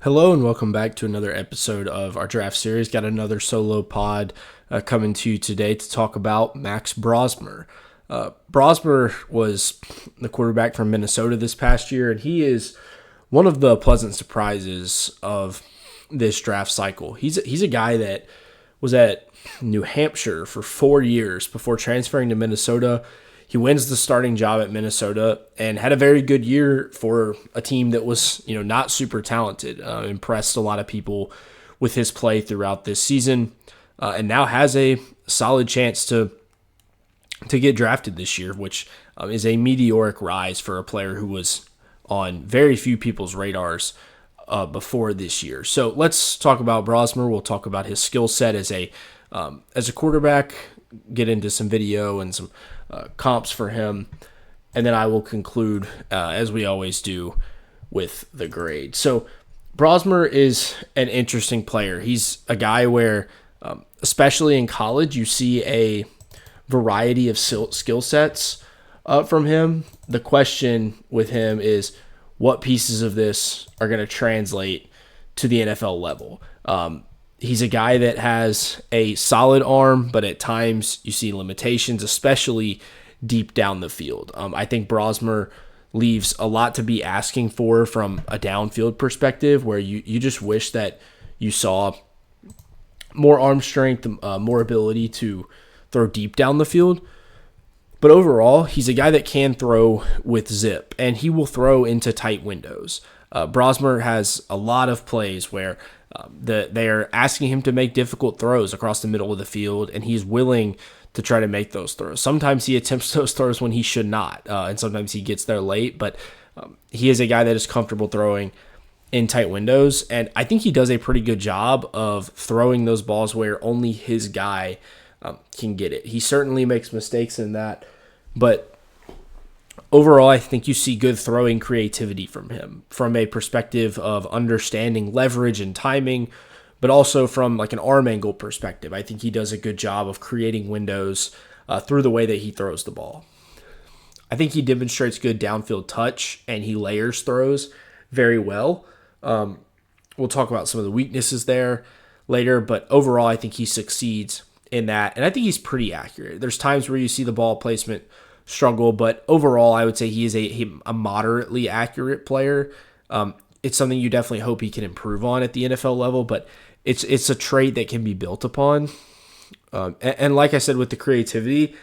Hello and welcome back to another episode of our draft series. Got another solo pod coming to you today to talk about Max Brosmer. Brosmer was the quarterback from Minnesota this past year, and he is one of the pleasant surprises of this draft cycle. He's a guy that was at New Hampshire for 4 years before transferring to Minnesota. He wins the starting job at Minnesota and had a very good year for a team that was, not super talented. Impressed a lot of people with his play throughout this season, and now has a solid chance to get drafted this year, which is a meteoric rise for a player who was on very few people's radars before this year. So let's talk about Brosmer. We'll talk about his skill set as a quarterback, get into some video and some comps for him, and then I will conclude, as we always do, with the grade. So Brosmer is an interesting player. He's a guy where, especially in college, you see a variety of skill sets from him. The question with him is what pieces of this are going to translate to the NFL level. He's a guy that has a solid arm, but at times you see limitations, especially deep down the field. I think Brosmer leaves a lot to be asking for from a downfield perspective, where you just wish that you saw more arm strength, more ability to throw deep down the field. But overall, he's a guy that can throw with zip, and he will throw into tight windows. Brosmer has a lot of plays where they are asking him to make difficult throws across the middle of the field, and he's willing to try to make those throws. Sometimes he attempts those throws when he should not, and sometimes he gets there late, but he is a guy that is comfortable throwing in tight windows, and I think he does a pretty good job of throwing those balls where only his guy can get it. He certainly makes mistakes in that, but overall, I think you see good throwing creativity from him from a perspective of understanding leverage and timing, but also from like an arm angle perspective. I think he does a good job of creating windows through the way that he throws the ball. I think he demonstrates good downfield touch, and he layers throws very well. We'll talk about some of the weaknesses there later, but overall, I think he succeeds in that, and I think he's pretty accurate. There's times where you see the ball placement struggle, but overall, I would say he is a moderately accurate player. It's something you definitely hope he can improve on at the NFL level, but it's a trait that can be built upon. And like I said, with the creativity,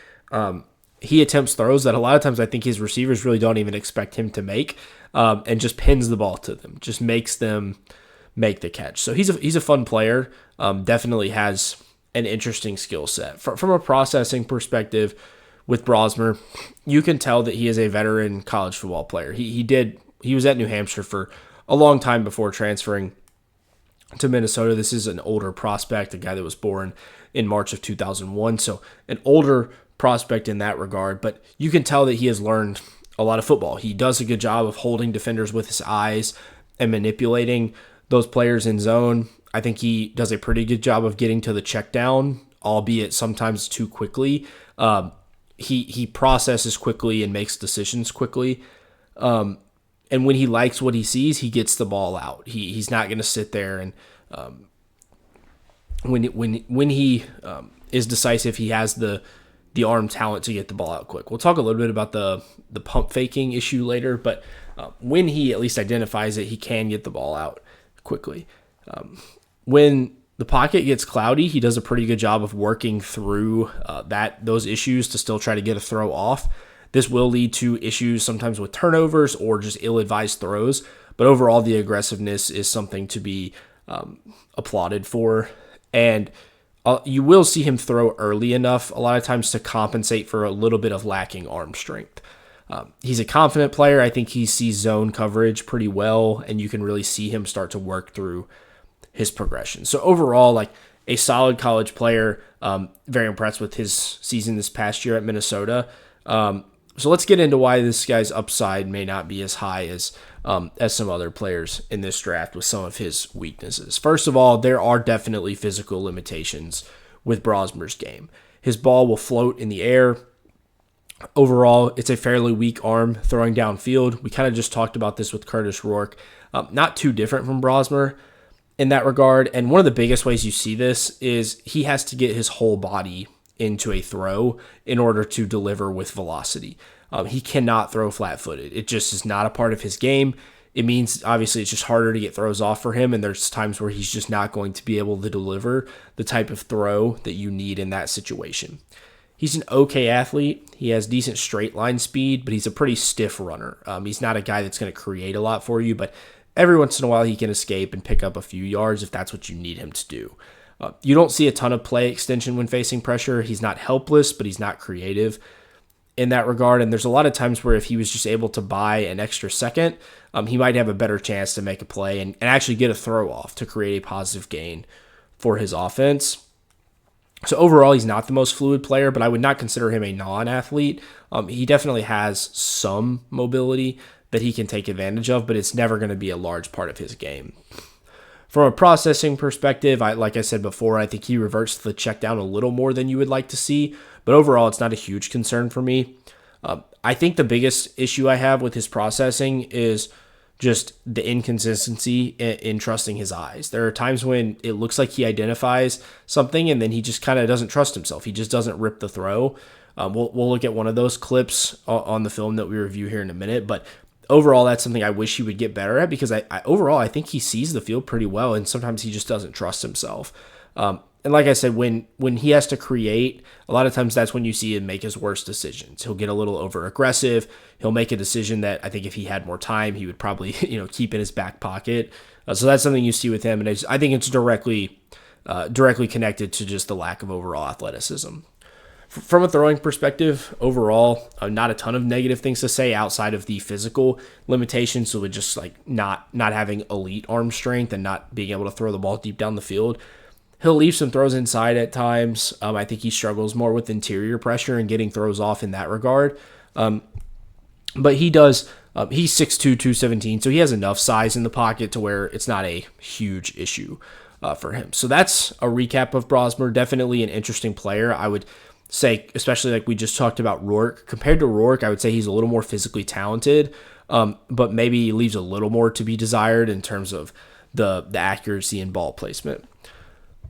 he attempts throws that a lot of times I think his receivers really don't even expect him to make, and just pins the ball to them, just makes them make the catch. So he's a fun player. Definitely has an interesting skill set. From a processing perspective, with Brosmer, you can tell that he is a veteran college football player. He was at New Hampshire for a long time before transferring to Minnesota. This is an older prospect, a guy that was born in March of 2001, so an older prospect in that regard, but you can tell that he has learned a lot of football. He does a good job of holding defenders with his eyes and manipulating those players in zone. I think he does a pretty good job of getting to the check down, albeit sometimes too quickly. He processes quickly and makes decisions quickly. And when he likes what he sees, he gets the ball out. He's not going to sit there and when he is decisive, he has the arm talent to get the ball out quick. We'll talk a little bit about the pump faking issue later, but when he at least identifies it, he can get the ball out quickly. When the pocket gets cloudy, he does a pretty good job of working through those issues to still try to get a throw off. This will lead to issues sometimes with turnovers or just ill-advised throws, but overall the aggressiveness is something to be applauded for. And you will see him throw early enough a lot of times to compensate for a little bit of lacking arm strength. He's a confident player. I think he sees zone coverage pretty well, and you can really see him start to work through his progression. So overall, like a solid college player, very impressed with his season this past year at Minnesota. So let's get into why this guy's upside may not be as high as some other players in this draft with some of his weaknesses. First of all, there are definitely physical limitations with Brosmer's game. His ball will float in the air. Overall, it's a fairly weak arm throwing downfield. We kind of just talked about this with Curtis Rourke Not too different from Brosmer in that regard. And one of the biggest ways you see this is he has to get his whole body into a throw in order to deliver with velocity. He cannot throw flat-footed. It just is not a part of his game. It means, obviously, it's just harder to get throws off for him, and there's times where he's just not going to be able to deliver the type of throw that you need in that situation. He's an okay athlete. He has decent straight line speed, but he's a pretty stiff runner. He's not a guy that's going to create a lot for you, but every once in a while he can escape and pick up a few yards if that's what you need him to do. You don't see a ton of play extension when facing pressure. He's not helpless, but he's not creative in that regard. And there's a lot of times where if he was just able to buy an extra second, he might have a better chance to make a play and actually get a throw off to create a positive gain for his offense. So overall, he's not the most fluid player, but I would not consider him a non-athlete. He definitely has some mobility that he can take advantage of, but it's never going to be a large part of his game. From a processing perspective, like I said before, I think he reverts the check down a little more than you would like to see, but overall, it's not a huge concern for me. I think the biggest issue I have with his processing is just the inconsistency in trusting his eyes. There are times when it looks like he identifies something and then he just kind of doesn't trust himself. He just doesn't rip the throw. We'll look at one of those clips on the film that we review here in a minute, but overall, that's something I wish he would get better at because overall, I think he sees the field pretty well, and sometimes he just doesn't trust himself. And like I said, when he has to create, a lot of times that's when you see him make his worst decisions. He'll get a little over aggressive. He'll make a decision that I think if he had more time, he would probably keep in his back pocket. So that's something you see with him, and I think it's directly connected to just the lack of overall athleticism. From a throwing perspective, overall, not a ton of negative things to say outside of the physical limitations. So with just like not having elite arm strength and not being able to throw the ball deep down the field. He'll leave some throws inside at times. I think he struggles more with interior pressure and getting throws off in that regard. But he does. He's 6'2", 217, so he has enough size in the pocket to where it's not a huge issue for him. So that's a recap of Brosmer. Definitely an interesting player. I would say, especially like we just talked about Rourke. Compared to Rourke, I would say he's a little more physically talented, but maybe leaves a little more to be desired in terms of the accuracy and ball placement.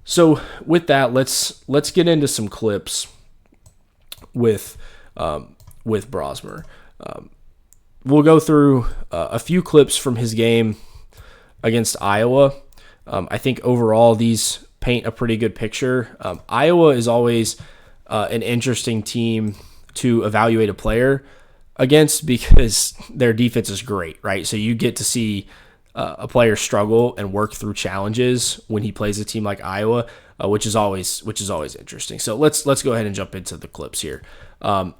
So with that, let's get into some clips with Brosmer. We'll go through a few clips from his game against Iowa. I think overall these paint a pretty good picture. Iowa is always an interesting team to evaluate a player against because their defense is great, right? So you get to see a player struggle and work through challenges when he plays a team like Iowa, which is always interesting. So let's go ahead and jump into the clips here.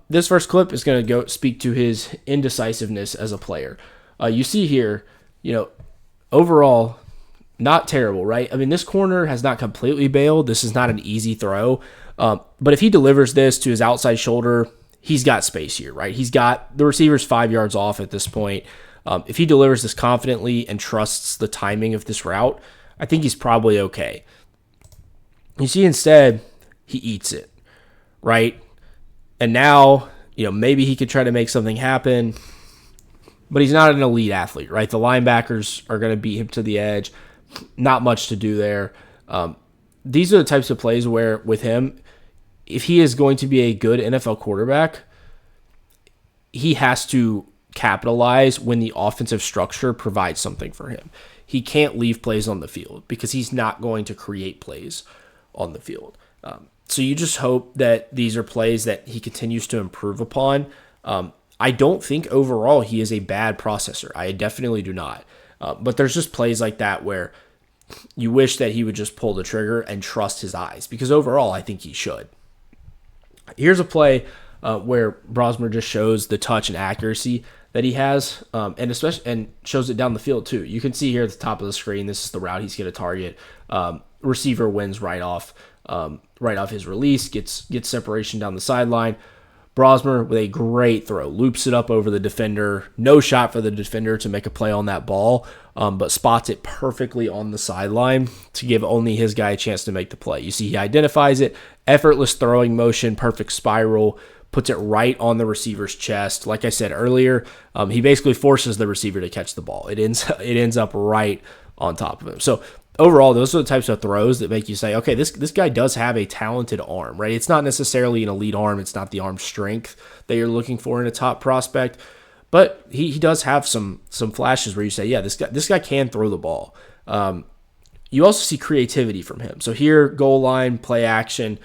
This first clip is going to go speak to his indecisiveness as a player. You see here, overall, not terrible, right? I mean, this corner has not completely bailed. This is not an easy throw. But if he delivers this to his outside shoulder, he's got space here, right? He's got the receiver's 5 yards off at this point. If he delivers this confidently and trusts the timing of this route, I think he's probably okay. You see, instead, he eats it, right? And now, maybe he could try to make something happen, but he's not an elite athlete, right? The linebackers are going to beat him to the edge. Not much to do there. These are the types of plays where, with him, if he is going to be a good NFL quarterback, he has to capitalize when the offensive structure provides something for him. He can't leave plays on the field because he's not going to create plays on the field. So you just hope that these are plays that he continues to improve upon. I don't think overall he is a bad processor. I definitely do not. But there's just plays like that where you wish that he would just pull the trigger and trust his eyes because overall I think he should. Here's a play where Brosmer just shows the touch and accuracy that he has, and shows it down the field too. You can see here at the top of the screen, this is the route he's going to target. Receiver wins right off his release, gets separation down the sideline. Brosmer with a great throw, loops it up over the defender. No shot for the defender to make a play on that ball, but spots it perfectly on the sideline to give only his guy a chance to make the play. You see he identifies it, effortless throwing motion, perfect spiral, puts it right on the receiver's chest. Like I said earlier, he basically forces the receiver to catch the ball. It ends up right on top of him. So overall, those are the types of throws that make you say, okay, this guy does have a talented arm, right? It's not necessarily an elite arm. It's not the arm strength that you're looking for in a top prospect, but he does have some flashes where you say, yeah, this guy can throw the ball. You also see creativity from him. So here, goal line, play action,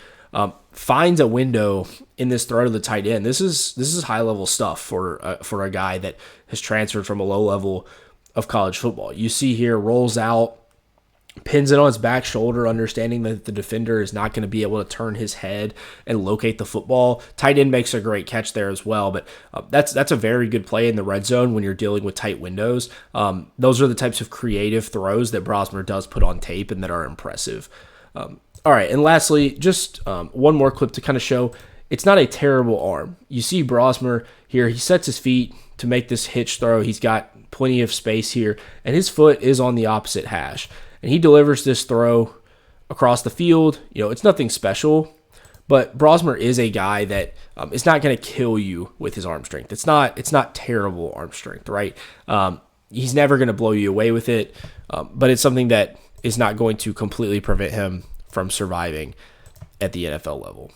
finds a window in this throw to the tight end. This is high level stuff for a guy that has transferred from a low level of college football. You see here, rolls out, pins it on his back shoulder, understanding that the defender is not going to be able to turn his head and locate the football. Tight end makes a great catch there as well, but that's a very good play in the red zone when you're dealing with tight windows. Those are the types of creative throws that Brosmer does put on tape and that are impressive. All right, and lastly, just one more clip to kind of show it's not a terrible arm. You see Brosmer here, he sets his feet to make this hitch throw. He's got plenty of space here, and his foot is on the opposite hash. And he delivers this throw across the field. It's nothing special, but Brosmer is a guy that is not going to kill you with his arm strength. It's not terrible arm strength, right? He's never going to blow you away with it, but it's something that is not going to completely prevent him from surviving at the NFL level.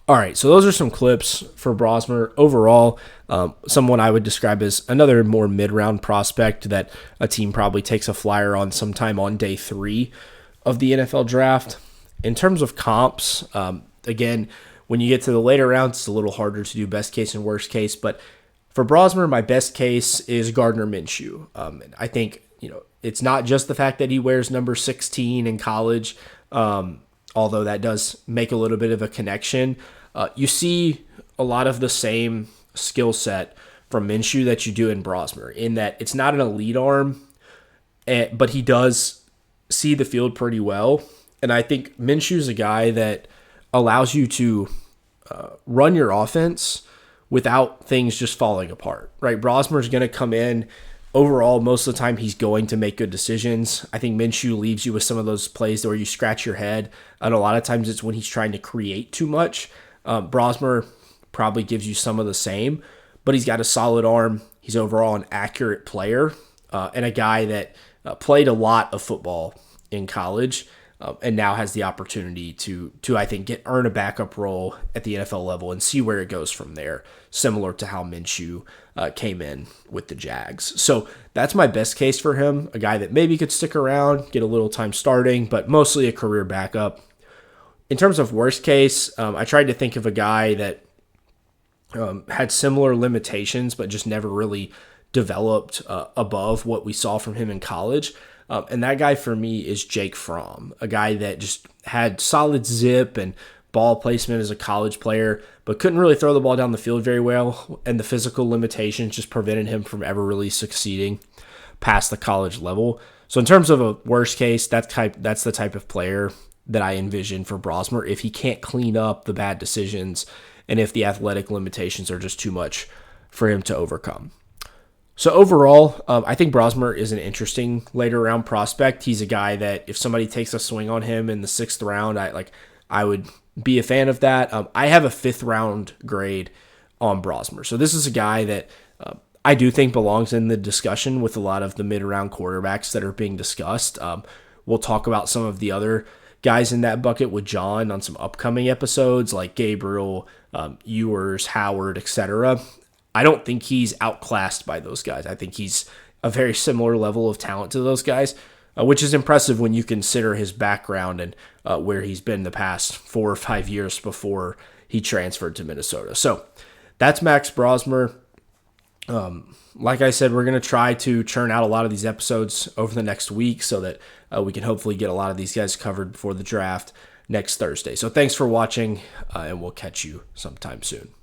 All right, so those are some clips for Brosmer. Overall, someone I would describe as another more mid-round prospect that a team probably takes a flyer on sometime on day 3 of the NFL draft. In terms of comps, again, when you get to the later rounds, it's a little harder to do best case and worst case. But for Brosmer, my best case is Gardner Minshew. I think it's not just the fact that he wears number 16 in college, although that does make a little bit of a connection. You see a lot of the same skill set from Minshew that you do in Brosmer, in that it's not an elite arm, but he does see the field pretty well. And I think Minshew's a guy that allows you to run your offense without things just falling apart, right? Brosmer's going to come in. Overall, most of the time, he's going to make good decisions. I think Minshew leaves you with some of those plays where you scratch your head, and a lot of times it's when he's trying to create too much. Brosmer probably gives you some of the same, but he's got a solid arm. He's overall an accurate player and a guy that played a lot of football in college and now has the opportunity to I think, earn a backup role at the NFL level and see where it goes from there, similar to how Minshew came in with the Jags. So that's my best case for him, a guy that maybe could stick around, get a little time starting, but mostly a career backup. In terms of worst case, I tried to think of a guy that had similar limitations, but just never really developed above what we saw from him in college. And that guy for me is Jake Fromm, a guy that just had solid zip and ball placement as a college player, but couldn't really throw the ball down the field very well. And the physical limitations just prevented him from ever really succeeding past the college level. So in terms of a worst case, that's the type of player that I envision for Brosmer if he can't clean up the bad decisions and if the athletic limitations are just too much for him to overcome. So overall, I think Brosmer is an interesting later round prospect. He's a guy that if somebody takes a swing on him in the 6th round, I would be a fan of that. I have a 5th round grade on Brosmer. So this is a guy that I do think belongs in the discussion with a lot of the mid-round quarterbacks that are being discussed. We'll talk about some of the other guys in that bucket with John on some upcoming episodes like Gabriel, Ewers, Howard, etc. I don't think he's outclassed by those guys. I think he's a very similar level of talent to those guys, which is impressive when you consider his background and where he's been the past 4 or 5 years before he transferred to Minnesota. So that's Max Brosmer. Like I said, we're going to try to churn out a lot of these episodes over the next week so that we can hopefully get a lot of these guys covered before the draft next Thursday. So thanks for watching, and we'll catch you sometime soon.